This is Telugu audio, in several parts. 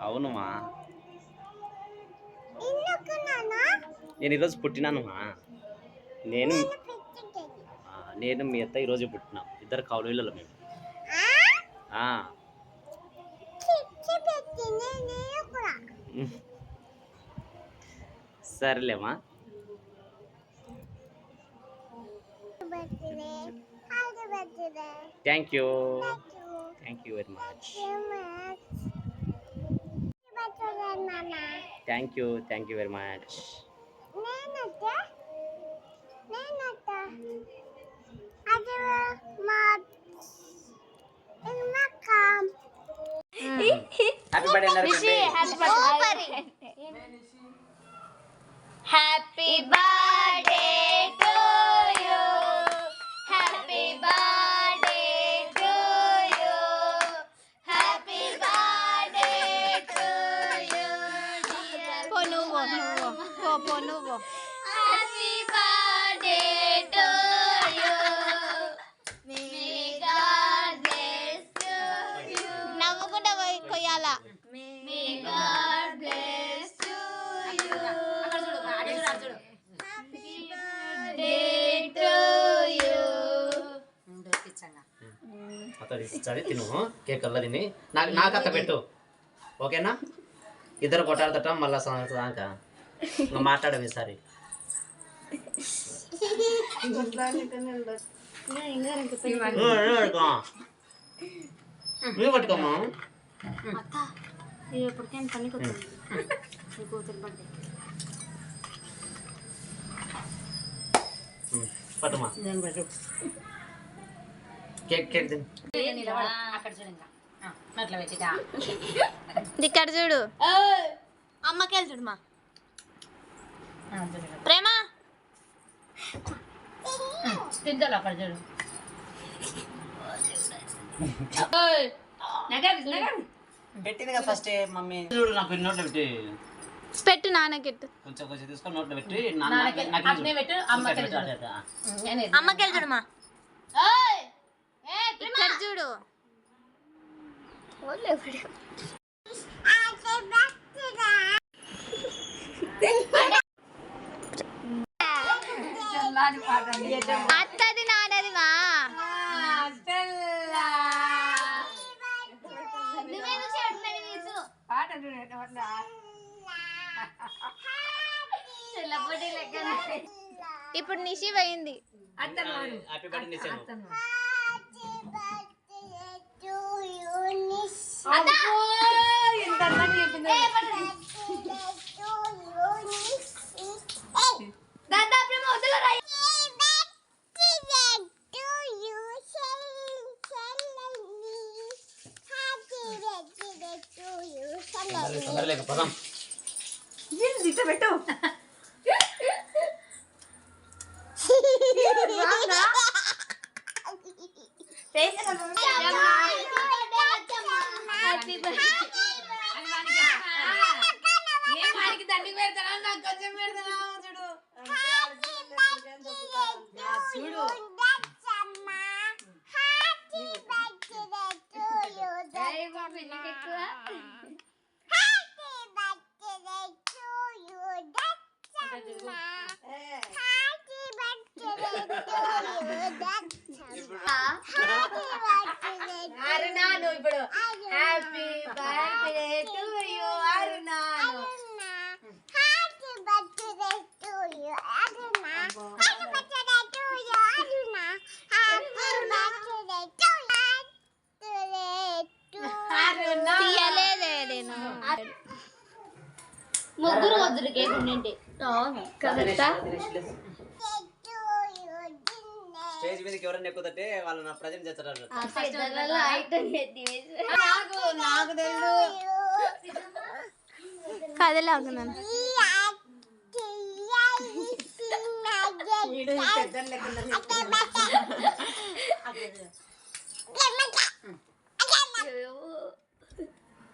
అవునుమా, నేను ఈరోజు పుట్టినానుమా. నేను నేను మీ అత్త ఈరోజు పుట్టినా. ఇద్దరు కౌలులలో మేము. సరేలేమా. Thank you very much. Thank you very much. Happy birthday. Happy birthday to you. Happy birthday to you. Happy birthday to you. నువ్వు happy birthday to you. May God bless you. నవ్వకుండా పోయి కొయ్యాలా. May God bless you. Happy birthday to you. అతడు ఇచ్చాడు, తిను. కేక్ అల్ల తిని నాకు అత్త పెట్టు, ఓకేనా? ఇద్దరు కొట్టాడతట మళ్ళా దాకా ఇంకా మాట్లాడము ఈసారి. నువ్వు పట్టుకోమ్మా. పట్టుమా. కేక్ తిను. ఇక్కడ చూడు, అమ్మకెళ్ళి చూడు. మా ప్రేమ తింటారు అక్కడ చూడు. పెట్టిందిగా ఫస్ట్ మమ్మీ. చూడు నాకు నోట్లో పెట్టి పెట్టు, నాన్నకెట్టు. కొంచెం తీసుకొని నోట్లో పెట్టి అమ్మకెళ్ళి చూడు. మా ఇక్కడ చూడు. అత్తది నాన్నది. మా ఇప్పుడు నిషి పోయింది. హ్యాపీ బర్త్డే పదం. పెట్టు. దండికి పెడతాను, నాకు కొంచెం పెడతాను చూడు. చూడు అరుణాను. ఇప్పుడు హ్యాపీ బర్త్డే టు యు అరుణాను. Happy birthday to you Aruna. Happy birthday to you Aruna. Happy birthday to Aruna. తీయలేదే నేను. ముగ్గురు వద్దురు కేక్ ఉండింటి కదట. స్టేజ్ మీదకి ఎవరైనా ఎక్కుతుంటే వాళ్ళు నా ప్రజెంట్ చేస్తారు. నాకు తెలుసు కదలాగున్నాను.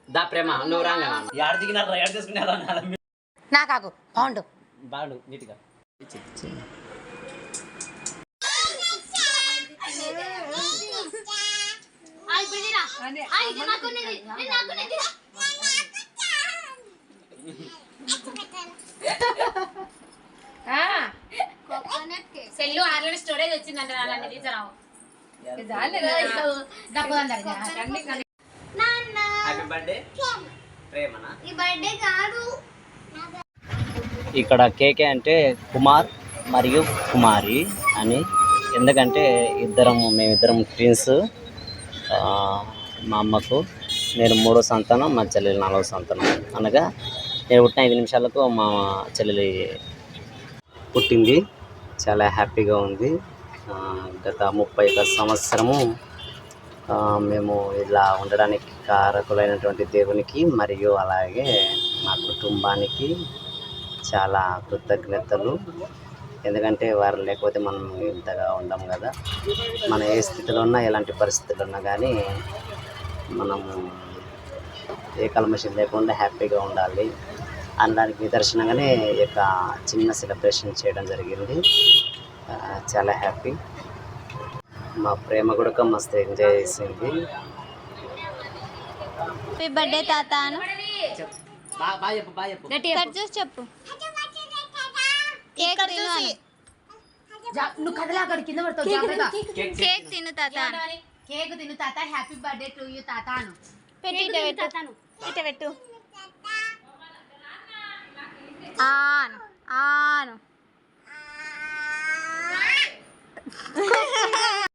దా ప్రేమ నువ్వు రాగా ఎడ దిగినారా ఎడ తీసుకున్నారా నాకాకు బాగుండు బాగుండు నీట్గా. సెల్లు ఆర్లో స్టోరేజ్ వచ్చిందంట అలాంటి తీసుకురావు హ్యాపీ బర్త్డే ప్రేమనా? ఈ బర్త్డే కాదు. ఇక్కడ కేకే అంటే కుమార్ మరియు కుమారి అని, ఎందుకంటే మేమిద్దరం ట్విన్స్. మా అమ్మకు నేను 3వ సంతానం, మా చెల్లెలు 4వ సంతానం. అనగా నేను పుట్టిన 5 నిమిషాలకు మా చెల్లెలి పుట్టింది. చాలా హ్యాపీగా ఉంది. గత 31 సంవత్సరము మేము ఇలా ఉండడానికి కారకులైనటువంటి దేవునికి మరియు అలాగే మా కుటుంబానికి చాలా కృతజ్ఞతలు. ఎందుకంటే వారు లేకపోతే మనం ఇంతగా ఉండం కదా. మన ఏ స్థితిలో ఉన్నా, ఎలాంటి పరిస్థితులు ఉన్నా కానీ మనము ఏ కల్మషం లేకుండా హ్యాపీగా ఉండాలి అనడానికి నిదర్శనంగానే ఈ యొక్క చిన్న సెలబ్రేషన్ చేయడం జరిగింది. చాలా హ్యాపీ. మా ప్రేమ కూడా మస్తు ఎంజాయ్ చేసింది. హ్యాపీ బర్త్డే తాత అను. ఇక్కడ చూసి చెప్పు. కేక్ తిను అను. నువ్వు కదలా అక్కడ కింద పడతావు జాగ్రత్త. కేక్ తిను తాత అను. కేక్ తిను తాత. హ్యాపీ బర్త్డే టు యూ తాత అను. పెట్టు ఇట పెట్టు. ఇట పెట్టు. ఆను ఆను